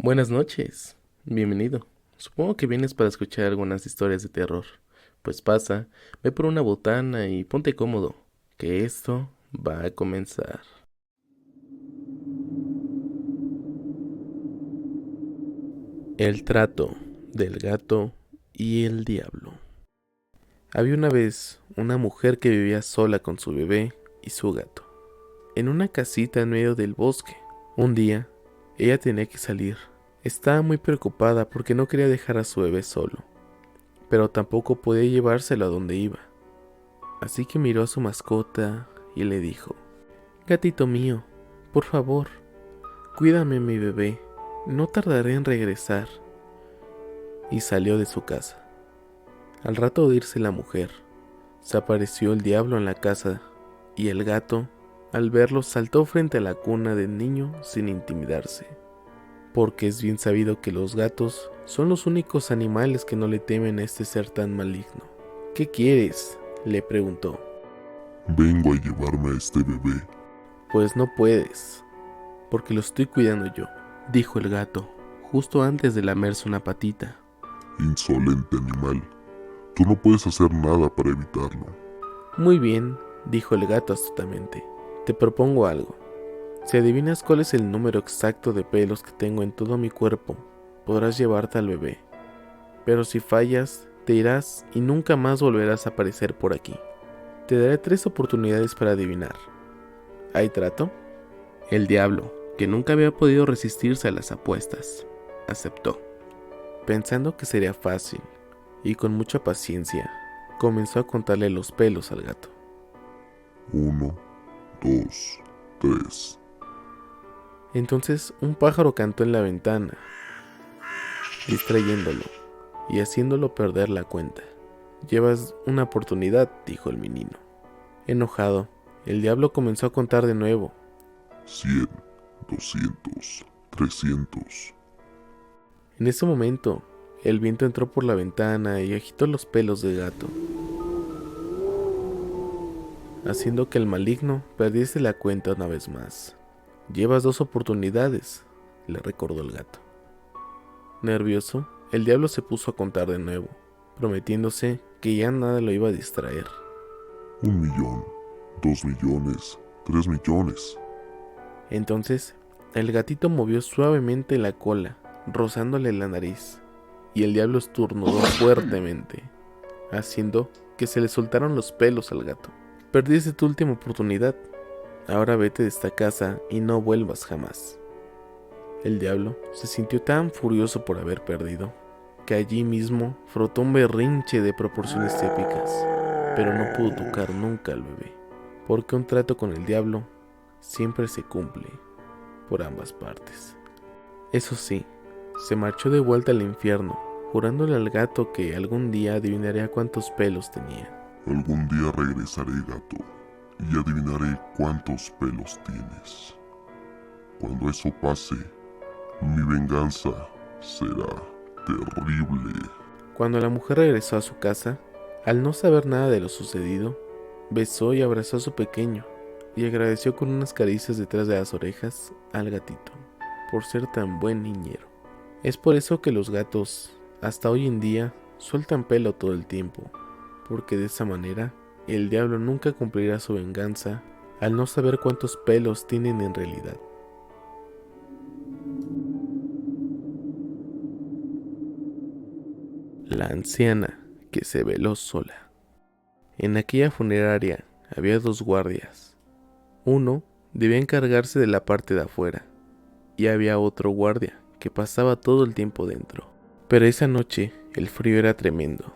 Buenas noches, bienvenido. Supongo que vienes para escuchar algunas historias de terror. Pues pasa, ve por una botana y ponte cómodo, que esto va a comenzar. El trato del gato y el diablo. Había una vez una mujer que vivía sola con su bebé y su gato, en una casita en medio del bosque. Un día, ella tenía que salir. Estaba muy preocupada porque no quería dejar a su bebé solo, pero tampoco podía llevárselo a donde iba. Así que miró a su mascota y le dijo: Gatito mío, por favor, cuídame mi bebé, no tardaré en regresar. Y salió de su casa. Al rato de irse la mujer, se apareció el diablo en la casa y el gato, al verlo, saltó frente a la cuna del niño sin intimidarse, porque es bien sabido que los gatos son los únicos animales que no le temen a este ser tan maligno. ¿Qué quieres?, le preguntó. Vengo a llevarme a este bebé. Pues no puedes, porque lo estoy cuidando yo, dijo el gato, justo antes de lamerse una patita. Insolente animal. Tú no puedes hacer nada para evitarlo. Muy bien, dijo el gato astutamente. Te propongo algo. Si adivinas cuál es el número exacto de pelos que tengo en todo mi cuerpo, podrás llevarte al bebé. Pero si fallas, te irás y nunca más volverás a aparecer por aquí. Te daré 3 oportunidades para adivinar. ¿Hay trato? El diablo, que nunca había podido resistirse a las apuestas, aceptó, pensando que sería fácil, y con mucha paciencia, comenzó a contarle los pelos al gato. 1, 2, 3. Entonces un pájaro cantó en la ventana, distrayéndolo y haciéndolo perder la cuenta. Llevas una oportunidad, dijo el menino. Enojado, el diablo comenzó a contar de nuevo. 100, 200, 300. En ese momento, el viento entró por la ventana y agitó los pelos del gato, haciendo que el maligno perdiese la cuenta una vez más. Llevas 2 oportunidades, le recordó el gato. Nervioso, el diablo se puso a contar de nuevo, prometiéndose que ya nada lo iba a distraer. 1 millón, 2 millones, 3 millones. Entonces, el gatito movió suavemente la cola, rozándole la nariz, y el diablo estornudó fuertemente, haciendo que se le soltaron los pelos al gato. Perdiste tu última oportunidad. Ahora vete de esta casa y no vuelvas jamás. El diablo se sintió tan furioso por haber perdido, que allí mismo frotó un berrinche de proporciones épicas, pero no pudo tocar nunca al bebé, porque un trato con el diablo siempre se cumple por ambas partes. Eso sí, se marchó de vuelta al infierno, jurándole al gato que algún día adivinaría cuántos pelos tenía. Algún día regresaré, gato, y adivinaré cuántos pelos tienes. Cuando eso pase, mi venganza será terrible. Cuando la mujer regresó a su casa, al no saber nada de lo sucedido, besó y abrazó a su pequeño y agradeció con unas caricias detrás de las orejas al gatito por ser tan buen niñero. Es por eso que los gatos, hasta hoy en día, sueltan pelo todo el tiempo, porque de esa manera el diablo nunca cumplirá su venganza al no saber cuántos pelos tienen en realidad. La anciana que se veló sola. En aquella funeraria había 2 guardias. Uno debía encargarse de la parte de afuera, y había otro guardia que pasaba todo el tiempo dentro. Pero esa noche el frío era tremendo.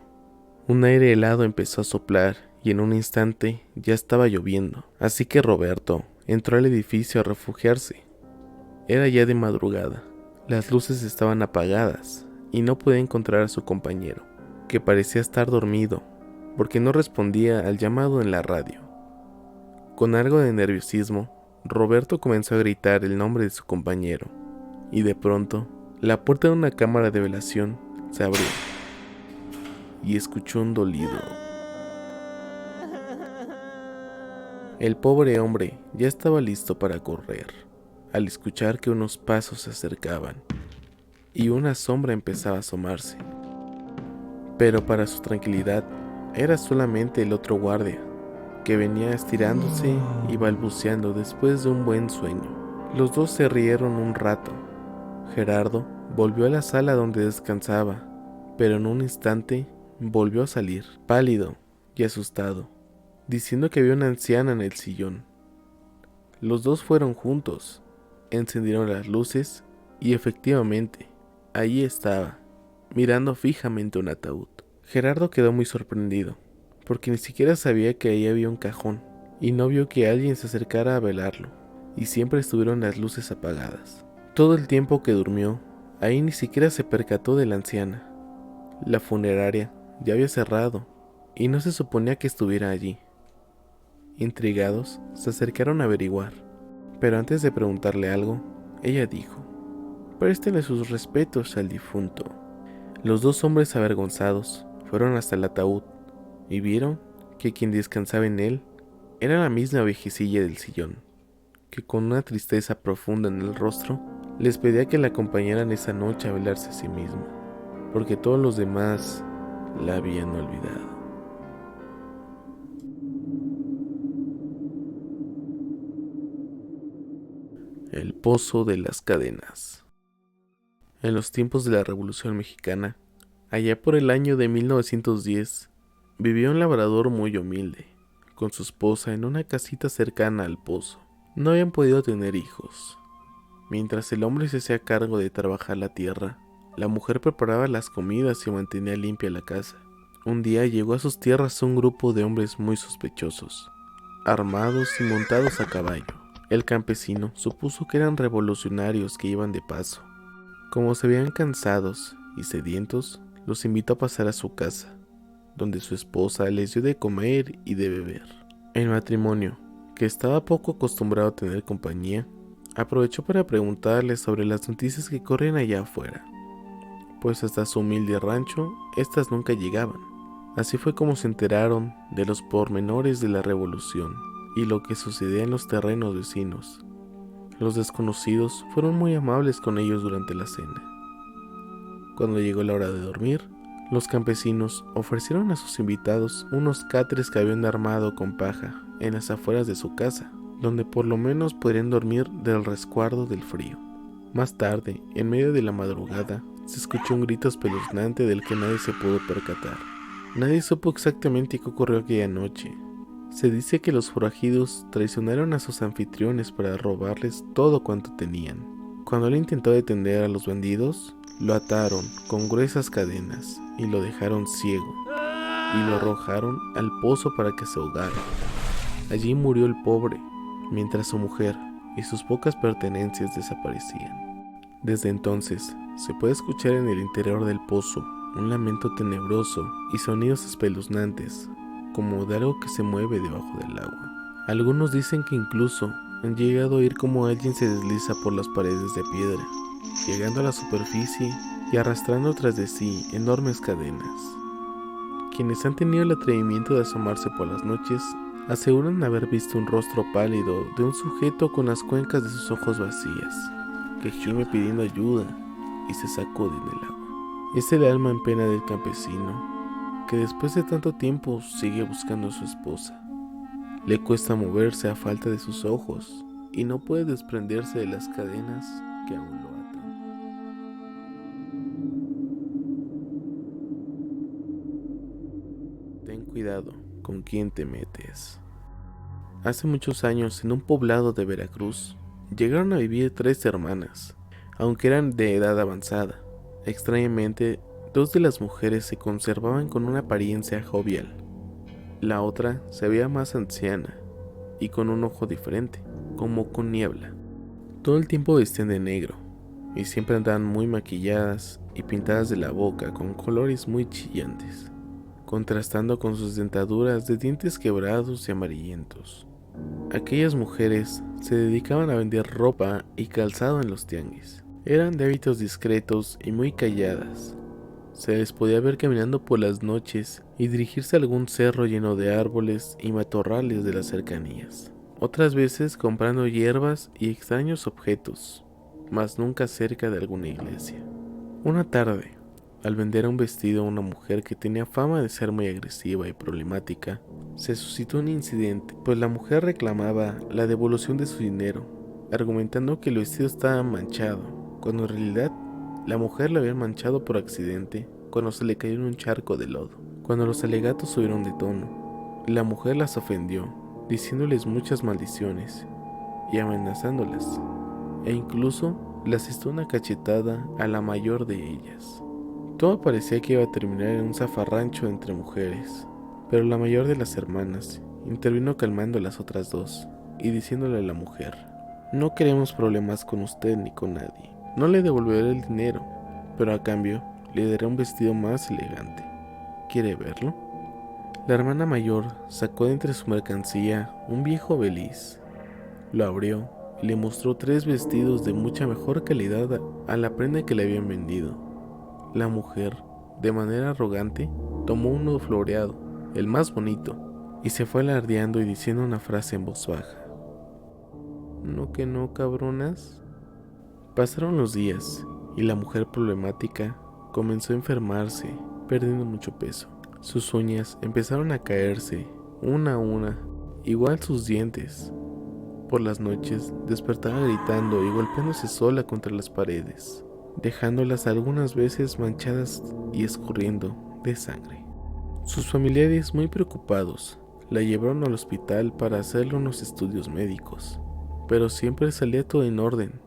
Un aire helado empezó a soplar y en un instante ya estaba lloviendo. Así que Roberto entró al edificio a refugiarse. Era ya de madrugada. Las luces estaban apagadas y no podía encontrar a su compañero, que parecía estar dormido porque no respondía al llamado en la radio. Con algo de nerviosismo, Roberto comenzó a gritar el nombre de su compañero, y de pronto, la puerta de una cámara de velación se abrió, y escuchó un dolido. El pobre hombre ya estaba listo para correr, al escuchar que unos pasos se acercaban. y una sombra empezaba a asomarse. Pero para su tranquilidad, era solamente el otro guardia, que venía estirándose y balbuceando después de un buen sueño. Los dos se rieron un rato. Gerardo volvió a la sala donde descansaba, pero en un instante volvió a salir, pálido y asustado, diciendo que había una anciana en el sillón. Los dos fueron juntos, encendieron las luces y efectivamente, allí estaba, mirando fijamente un ataúd. Gerardo quedó muy sorprendido, porque ni siquiera sabía que ahí había un cajón, y no vio que alguien se acercara a velarlo, y siempre estuvieron las luces apagadas. Todo el tiempo que durmió, ahí ni siquiera se percató de la anciana. La funeraria ya había cerrado, y no se suponía que estuviera allí. Intrigados, se acercaron a averiguar, pero antes de preguntarle algo, ella dijo: «Préstenle sus respetos al difunto». Los dos hombres avergonzados fueron hasta el ataúd y vieron que quien descansaba en él era la misma viejecilla del sillón, que con una tristeza profunda en el rostro les pedía que la acompañaran esa noche a velarse a sí misma, porque todos los demás la habían olvidado. El pozo de las cadenas. En los tiempos de la Revolución Mexicana, allá por el año de 1910, vivía un labrador muy humilde, con su esposa en una casita cercana al pozo. No habían podido tener hijos. Mientras el hombre se hacía cargo de trabajar la tierra, la mujer preparaba las comidas y mantenía limpia la casa. Un día llegó a sus tierras un grupo de hombres muy sospechosos, armados y montados a caballo. El campesino supuso que eran revolucionarios que iban de paso. Como se veían cansados y sedientos, los invitó a pasar a su casa, donde su esposa les dio de comer y de beber. El matrimonio, que estaba poco acostumbrado a tener compañía, aprovechó para preguntarles sobre las noticias que corrían allá afuera, pues hasta su humilde rancho, estas nunca llegaban. Así fue como se enteraron de los pormenores de la revolución y lo que sucedía en los terrenos vecinos. Los desconocidos fueron muy amables con ellos durante la cena. Cuando llegó la hora de dormir, los campesinos ofrecieron a sus invitados unos catres que habían armado con paja en las afueras de su casa, donde por lo menos podrían dormir del resguardo del frío. Más tarde, en medio de la madrugada, se escuchó un grito espeluznante del que nadie se pudo percatar. Nadie supo exactamente qué ocurrió aquella noche. Se dice que los forajidos traicionaron a sus anfitriones para robarles todo cuanto tenían. Cuando él intentó detener a los bandidos, lo ataron con gruesas cadenas y lo dejaron ciego, y lo arrojaron al pozo para que se ahogara. Allí murió el pobre, mientras su mujer y sus pocas pertenencias desaparecían. Desde entonces, se puede escuchar en el interior del pozo un lamento tenebroso y sonidos espeluznantes, como de algo que se mueve debajo del agua. Algunos dicen que incluso han llegado a oír como alguien se desliza por las paredes de piedra, llegando a la superficie y arrastrando tras de sí enormes cadenas. Quienes han tenido el atrevimiento de asomarse por las noches aseguran haber visto un rostro pálido de un sujeto con las cuencas de sus ojos vacías, que gime pidiendo ayuda y se sacude en el agua. Es el alma en pena del campesino, que después de tanto tiempo sigue buscando a su esposa. Le cuesta moverse a falta de sus ojos y no puede desprenderse de las cadenas que aún lo atan. Ten cuidado con quién te metes. Hace muchos años, en un poblado de Veracruz, llegaron a vivir 3 hermanas, aunque eran de edad avanzada. Extrañamente, 2 de las mujeres se conservaban con una apariencia jovial. La otra se veía más anciana y con un ojo diferente, como con niebla. Todo el tiempo vestían de negro y siempre andaban muy maquilladas y pintadas de la boca con colores muy chillantes, contrastando con sus dentaduras de dientes quebrados y amarillentos. Aquellas mujeres se dedicaban a vender ropa y calzado en los tianguis. Eran de hábitos discretos y muy calladas. Se les podía ver caminando por las noches y dirigirse a algún cerro lleno de árboles y matorrales de las cercanías. Otras veces comprando hierbas y extraños objetos, mas nunca cerca de alguna iglesia. Una tarde, al vender un vestido a una mujer que tenía fama de ser muy agresiva y problemática, se suscitó un incidente, pues la mujer reclamaba la devolución de su dinero, argumentando que el vestido estaba manchado, cuando en realidad la mujer lo había manchado por accidente cuando se le cayó en un charco de lodo. Cuando los alegatos subieron de tono, la mujer las ofendió, diciéndoles muchas maldiciones y amenazándolas, e incluso las asestó una cachetada a la mayor de ellas. Todo parecía que iba a terminar en un zafarrancho entre mujeres, pero la mayor de las hermanas intervino calmando a las otras dos y diciéndole a la mujer: no queremos problemas con usted ni con nadie. No le devolveré el dinero, pero a cambio le daré un vestido más elegante. ¿Quiere verlo? La hermana mayor sacó de entre su mercancía un viejo beliz. Lo abrió y le mostró 3 vestidos de mucha mejor calidad a la prenda que le habían vendido. La mujer, de manera arrogante, tomó uno floreado, el más bonito, y se fue alardeando y diciendo una frase en voz baja: ¿no que no, cabronas? Pasaron los días y la mujer problemática comenzó a enfermarse, perdiendo mucho peso. Sus uñas empezaron a caerse, una a una, igual sus dientes. Por las noches despertaba gritando y golpeándose sola contra las paredes, dejándolas algunas veces manchadas y escurriendo de sangre. Sus familiares, muy preocupados, la llevaron al hospital para hacerle unos estudios médicos, pero siempre salía todo en orden,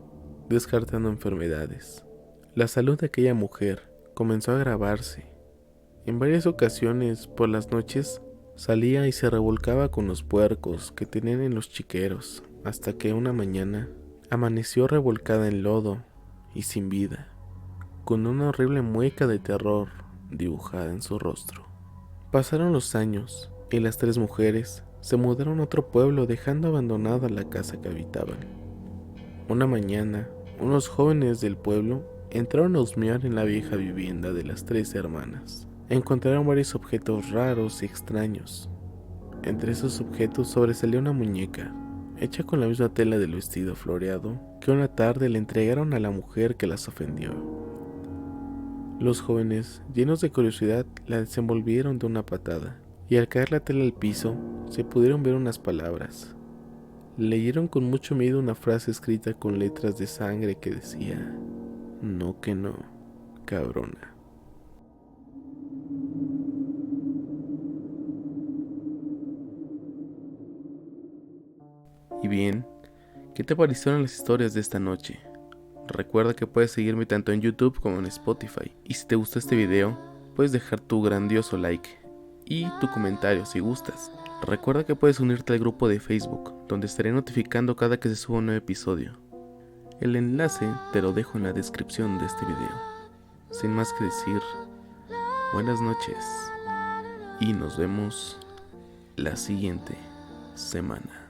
descartando enfermedades. La salud de aquella mujer comenzó a agravarse. En varias ocasiones, por las noches, salía y se revolcaba con los puercos que tenían en los chiqueros, hasta que una mañana amaneció revolcada en lodo y sin vida, con una horrible mueca de terror dibujada en su rostro. Pasaron los años y las 3 mujeres se mudaron a otro pueblo, dejando abandonada la casa que habitaban. Una mañana, unos jóvenes del pueblo entraron a husmear en la vieja vivienda de las 3 hermanas. Encontraron varios objetos raros y extraños. Entre esos objetos sobresalía una muñeca, hecha con la misma tela del vestido floreado, que una tarde le entregaron a la mujer que las ofendió. Los jóvenes, llenos de curiosidad, la desenvolvieron de una patada, y al caer la tela al piso, se pudieron ver unas palabras. Leyeron con mucho miedo una frase escrita con letras de sangre que decía: no que no, cabrona. Y bien, ¿qué te parecieron las historias de esta noche? Recuerda que puedes seguirme tanto en YouTube como en Spotify. Y si te gustó este video, puedes dejar tu grandioso like y tu comentario si gustas. Recuerda que puedes unirte al grupo de Facebook, donde estaré notificando cada que se suba un nuevo episodio. El enlace te lo dejo en la descripción de este video. Sin más que decir, buenas noches y nos vemos la siguiente semana.